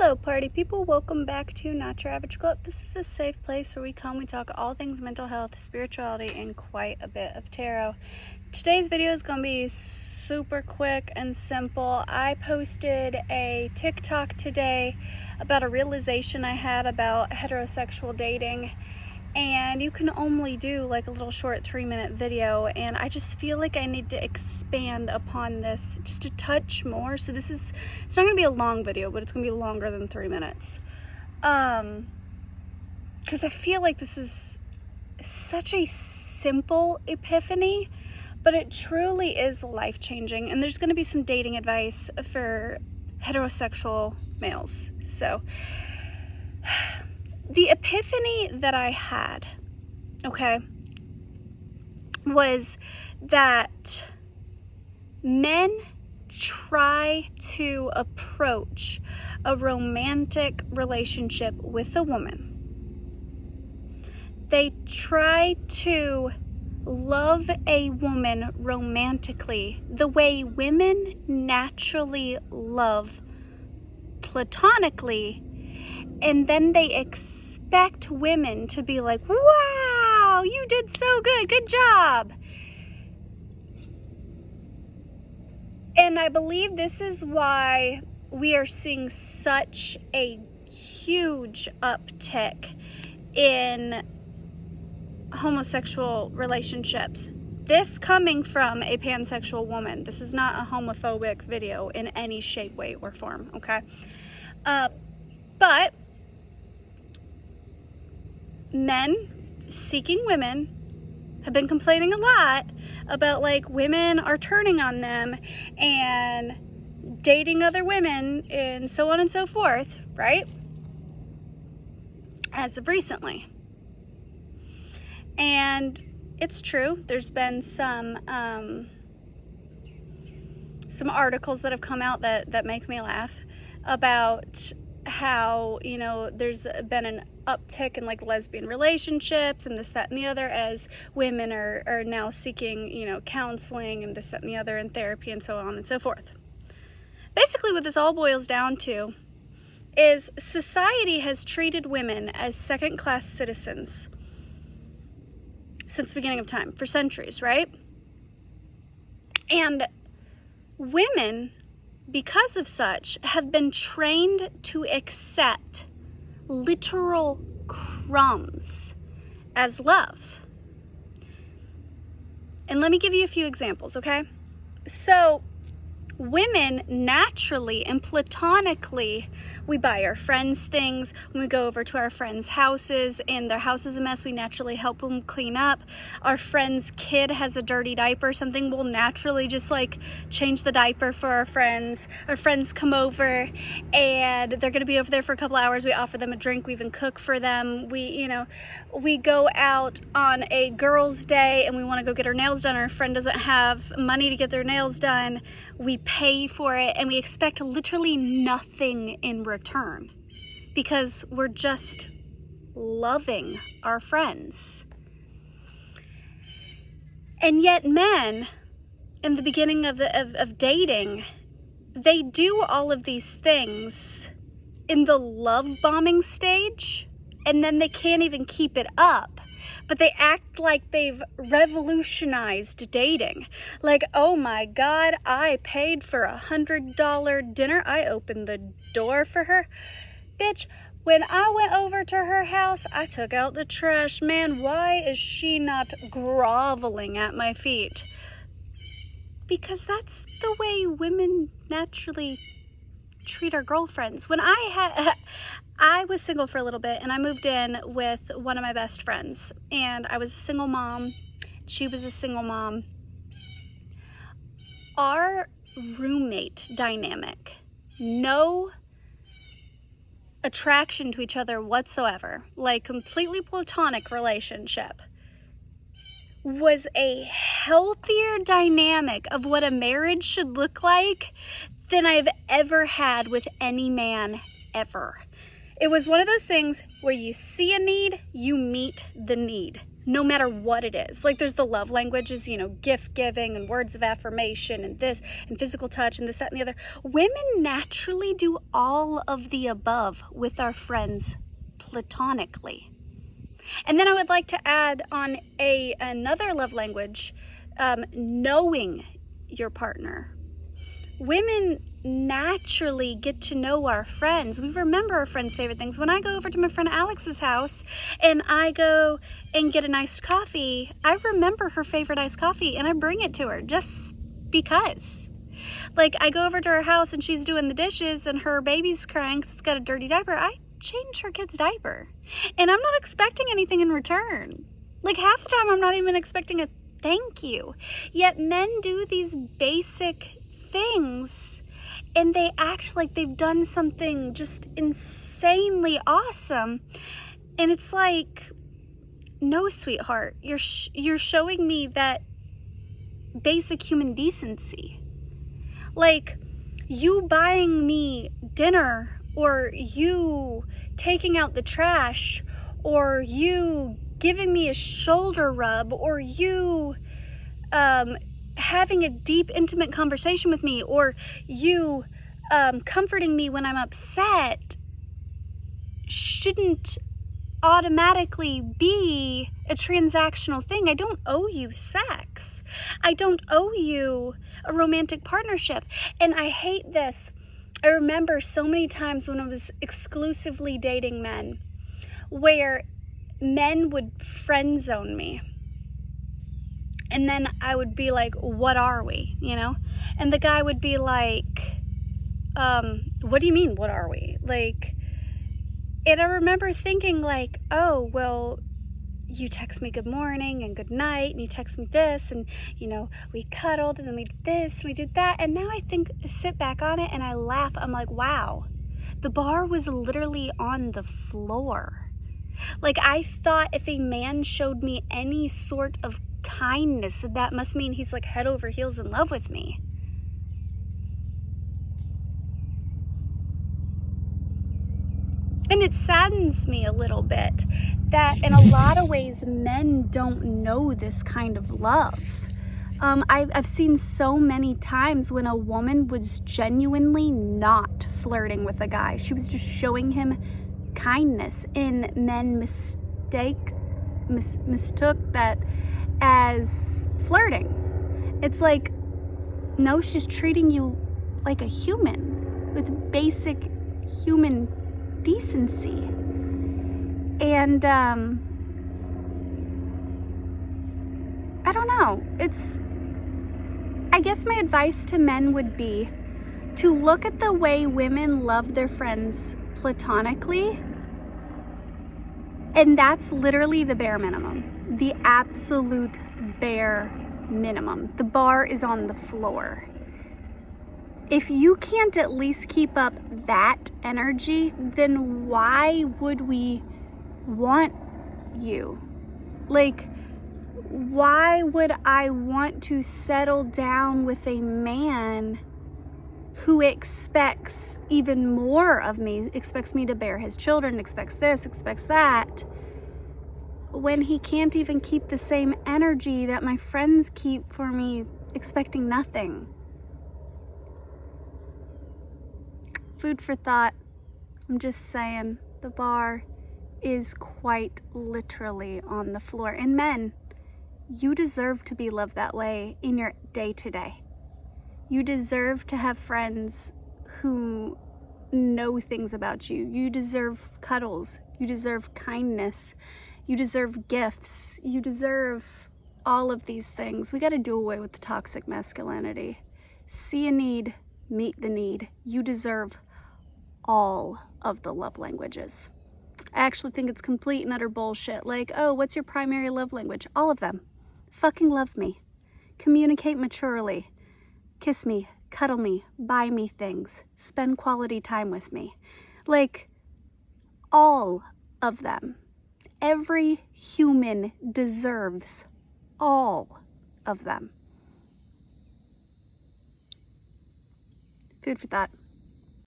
Hello party people, welcome back to Not Your Average Girl. This is a safe place where we come, we talk all things mental health, spirituality, and quite a bit of tarot. Today's video is going to be super quick and simple. I posted a TikTok today about a realization I had about heterosexual dating, and you can only do like a little short 3-minute video, and I just feel like I need to expand upon this just a touch more. So it's not going to be a long video, but it's going to be longer than 3 minutes. Because I feel like this is such a simple epiphany, but it truly is life-changing, and there's going to be some dating advice for heterosexual males. So the epiphany that I had, okay, was that men try to approach a romantic relationship with a woman. They try to love a woman romantically the way women naturally love platonically. And then they expect women to be like, wow, you did so good, good job. And I believe this is why we are seeing such a huge uptick in homosexual relationships. This coming from a pansexual woman. This is not a homophobic video in any shape, way, or form, okay? But men seeking women have been complaining a lot about like women are turning on them and dating other women and so on and so forth, right? As of recently. And it's true, there's been some articles that have come out that make me laugh about how, you know, there's been an uptick in like lesbian relationships and this, that, and the other, as women are now seeking, you know, counseling and this, that, and the other, and therapy and so on and so forth. Basically, what this all boils down to is society has treated women as second-class citizens since the beginning of time, for centuries, right? And women, because of such, have been trained to accept literal crumbs as love. And let me give you a few examples, okay? So women naturally and platonically, we buy our friends things. When we go over to our friends' houses and their house is a mess, we naturally help them clean up. Our friend's kid has a dirty diaper or something, we'll naturally just like change the diaper for our friends. Our friends come over and they're gonna be over there for a couple hours. We offer them a drink, we even cook for them. We go out on a girls' day and we wanna go get our nails done. Our friend doesn't have money to get their nails done. We pay for it and we expect literally nothing in return because we're just loving our friends. And yet men, in the beginning of dating, they do all of these things in the love bombing stage, and then they can't even keep it up. But they act like they've revolutionized dating. Like, oh my God, I paid for $100 dinner. I opened the door for her. Bitch, when I went over to her house, I took out the trash. Man, why is she not groveling at my feet? Because that's the way women naturally treat our girlfriends. When I was single for a little bit and I moved in with one of my best friends, and I was a single mom. She was a single mom. Our roommate dynamic, no attraction to each other whatsoever, like completely platonic relationship, was a healthier dynamic of what a marriage should look like than I've ever had with any man ever. It was one of those things where you see a need, you meet the need, no matter what it is. Like there's the love languages, you know, gift giving and words of affirmation and this and physical touch and this, that, and the other. Women naturally do all of the above with our friends platonically. And then I would like to add on another love language, knowing your partner. Women naturally get to know our friends. We remember our friends' favorite things. When I go over to my friend Alex's house and I go and get an iced coffee, I remember her favorite iced coffee and I bring it to her just because. Like I go over to her house and she's doing the dishes and her baby's crying because it's got a dirty diaper. I change her kid's diaper and I'm not expecting anything in return. Like half the time I'm not even expecting a thank you. Yet men do these basic things and they act like they've done something just insanely awesome, and it's like, no, sweetheart, you're showing me that basic human decency. Like you buying me dinner, or you taking out the trash, or you giving me a shoulder rub, or you having a deep, intimate conversation with me, or you comforting me when I'm upset shouldn't automatically be a transactional thing. I don't owe you sex. I don't owe you a romantic partnership. And I hate this. I remember so many times when I was exclusively dating men where men would friend zone me. And then I would be like, what are we, you know? And the guy would be like, what do you mean, what are we? Like, and I remember thinking like, oh, well, you text me good morning and good night, and you text me this, and, you know, we cuddled, and then we did this, and we did that. And now I sit back on it and I laugh. I'm like, wow, the bar was literally on the floor. Like, I thought if a man showed me any sort of kindness, that must mean he's like head over heels in love with me. And it saddens me a little bit that in a lot of ways men don't know this kind of love. I've seen so many times when a woman was genuinely not flirting with a guy. She was just showing him kindness, and men mistook that as flirting. It's like, no, she's treating you like a human with basic human decency. And I don't know, I guess my advice to men would be to look at the way women love their friends platonically, and that's literally the bare minimum, the absolute bare minimum. The bar is on the floor. If you can't at least keep up that energy, then why would we want you? Like, why would I want to settle down with a man who expects even more of me, expects me to bear his children, expects this, expects that, when he can't even keep the same energy that my friends keep for me, expecting nothing? Food for thought. I'm just saying, the bar is quite literally on the floor. And men, you deserve to be loved that way in your day-to-day. You deserve to have friends who know things about you. You deserve cuddles. You deserve kindness. You deserve gifts. You deserve all of these things. We got to do away with the toxic masculinity. See a need, meet the need. You deserve all of the love languages. I actually think it's complete and utter bullshit. Like, oh, what's your primary love language? All of them. Fucking love me. Communicate maturely. Kiss me, cuddle me, buy me things, spend quality time with me. Like, all of them. Every human deserves all of them. Food for thought.